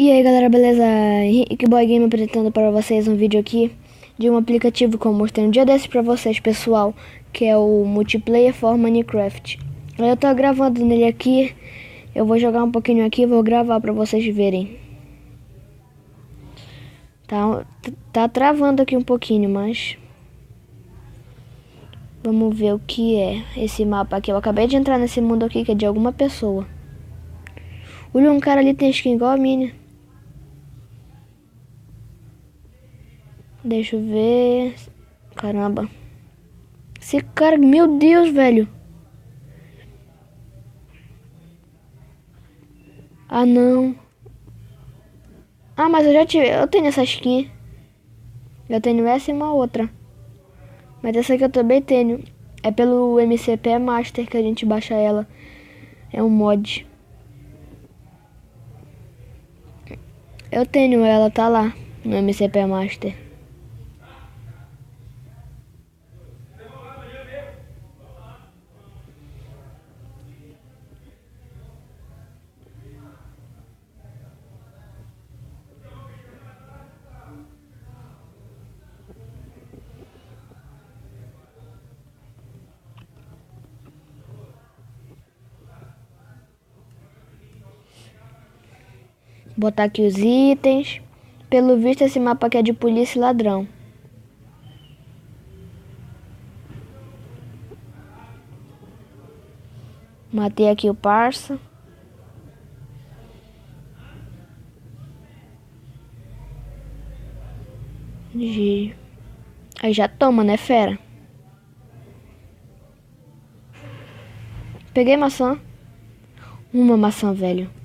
E aí galera, beleza? Henrique Boy Game apresentando para vocês um vídeo aqui de um aplicativo que eu mostrei um dia desses pra vocês, pessoal, que é o Multiplayer for Minecraft. Eu tô gravando nele aqui, eu vou jogar um pouquinho aqui e vou gravar pra vocês verem. Tá travando aqui um pouquinho, mas vamos ver o que é esse mapa aqui. Eu acabei de entrar nesse mundo aqui que é de alguma pessoa. Olha, um cara ali tem skin igual a minha. Deixa eu ver. Caramba. Esse cara, meu Deus, velho. Ah, não. Ah, mas eu tenho essa skin. Eu tenho essa e uma outra. Mas essa aqui eu também tenho. É pelo MCP Master que a gente baixa ela. É um mod. Eu tenho ela, tá lá. No MCP Master. Botar aqui os itens. Pelo visto esse mapa aqui é de polícia e ladrão. Matei aqui o parça. Aí já toma, né, fera? Peguei maçã. Uma maçã, velho.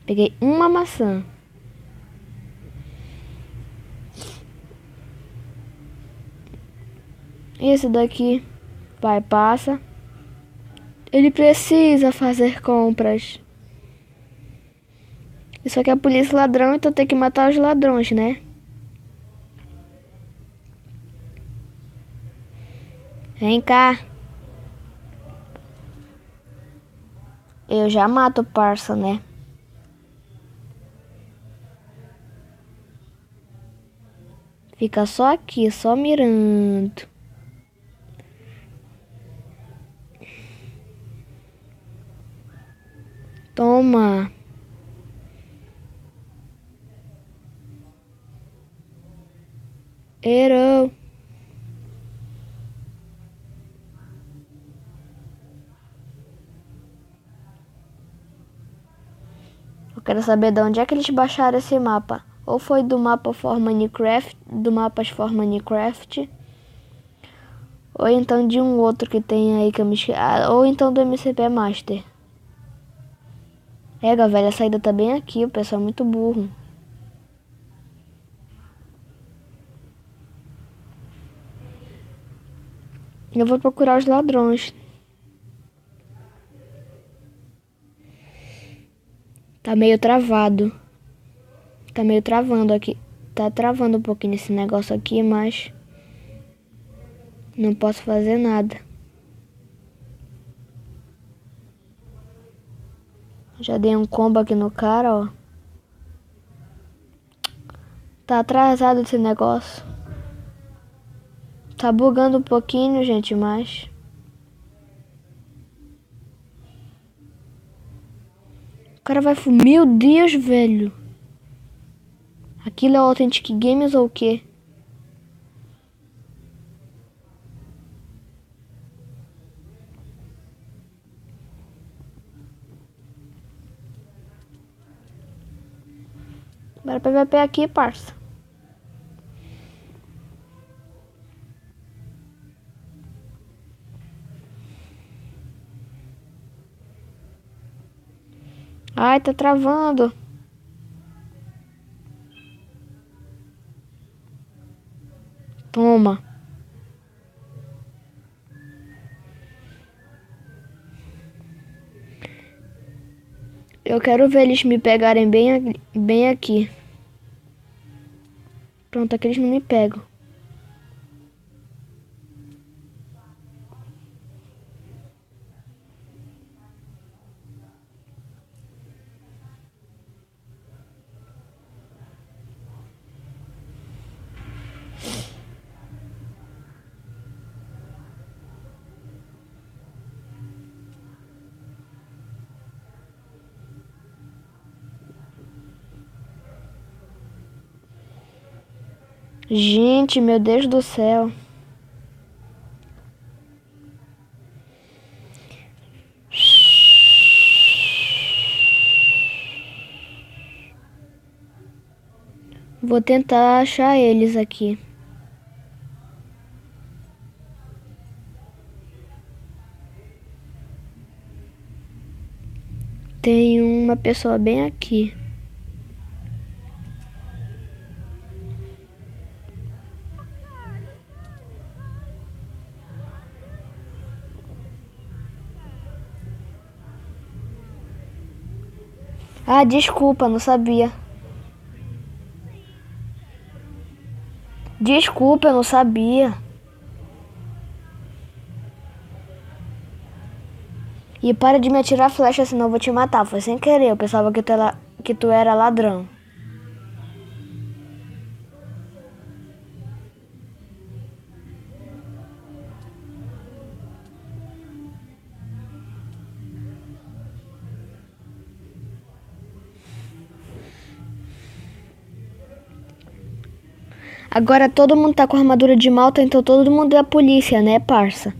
Peguei uma maçã. Esse daqui vai, passa. Ele precisa fazer compras. Isso aqui é a polícia e ladrão, então tem que matar os ladrões, né? Vem cá. Eu já mato o parça, né? Fica só aqui, só mirando. Toma. Errou. Eu quero saber de onde é que eles baixaram esse mapa. Ou foi do mapa for Minecraft, do mapas for Minecraft, ou então de um outro que tem aí que eu me esqueci. Ou então do MCP Master. É, velho, a saída tá bem aqui, o pessoal é muito burro. Eu vou procurar os ladrões. Tá meio travado. Tá meio travando aqui. Tá travando um pouquinho esse negócio aqui, mas não posso fazer nada. Já dei um combo aqui no cara, ó. Tá atrasado esse negócio. Tá bugando um pouquinho, gente, mas... O cara vai... Meu Deus, velho. Aquilo é Authentic Games ou o quê? Bora PVP aqui, parça. Ai, tá travando. Toma. Eu quero ver eles me pegarem bem aqui. Pronto, aqui eles não me pegam. Gente, meu Deus do céu. Vou tentar achar eles aqui. Tem uma pessoa bem aqui. Ah, desculpa, não sabia. Desculpa, eu não sabia. E para de me atirar flecha, senão eu vou te matar. Foi sem querer, eu pensava que tu era ladrão. Agora todo mundo tá com armadura de malta, então todo mundo é a polícia, né, parça?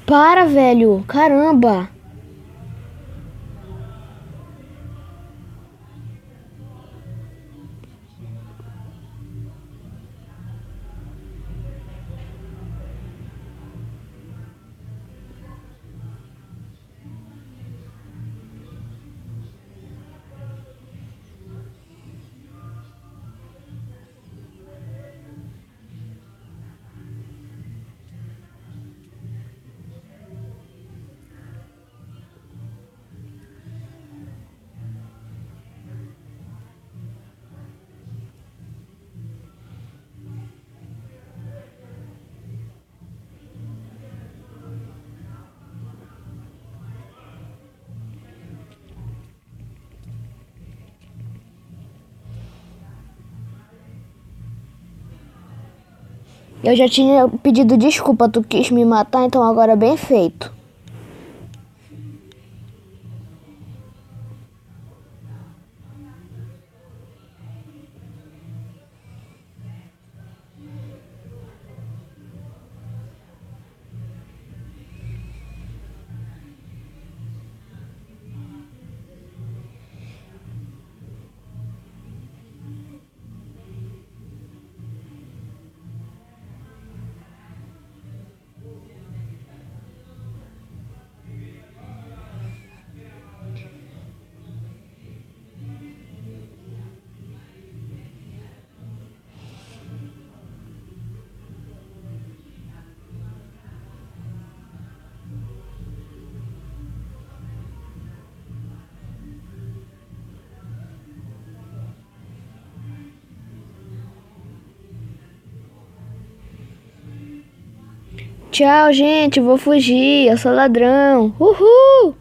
Para, velho! Caramba! Eu já tinha pedido desculpa, tu quis me matar, então agora é bem feito. Tchau, gente, vou fugir, eu sou ladrão. Uhul!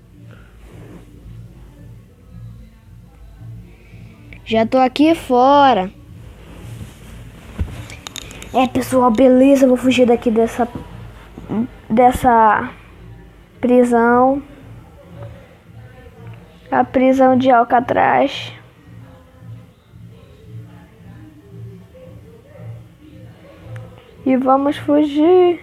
Já tô aqui fora. É, pessoal, beleza, vou fugir daqui dessa prisão. A prisão de Alcatraz. E vamos fugir.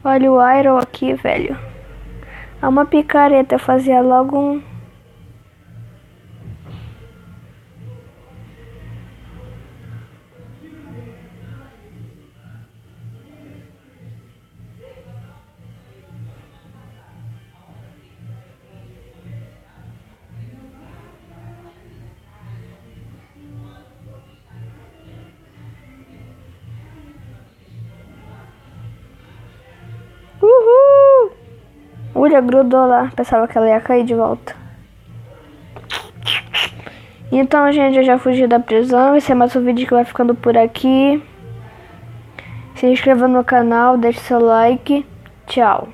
Olha o Iron aqui, velho. É uma picareta, eu fazia logo um... agulha grudou lá. Pensava que ela ia cair de volta. Então, gente, eu já fugi da prisão. Esse é mais um vídeo que vai ficando por aqui. Se inscreva no canal, deixe seu like. Tchau.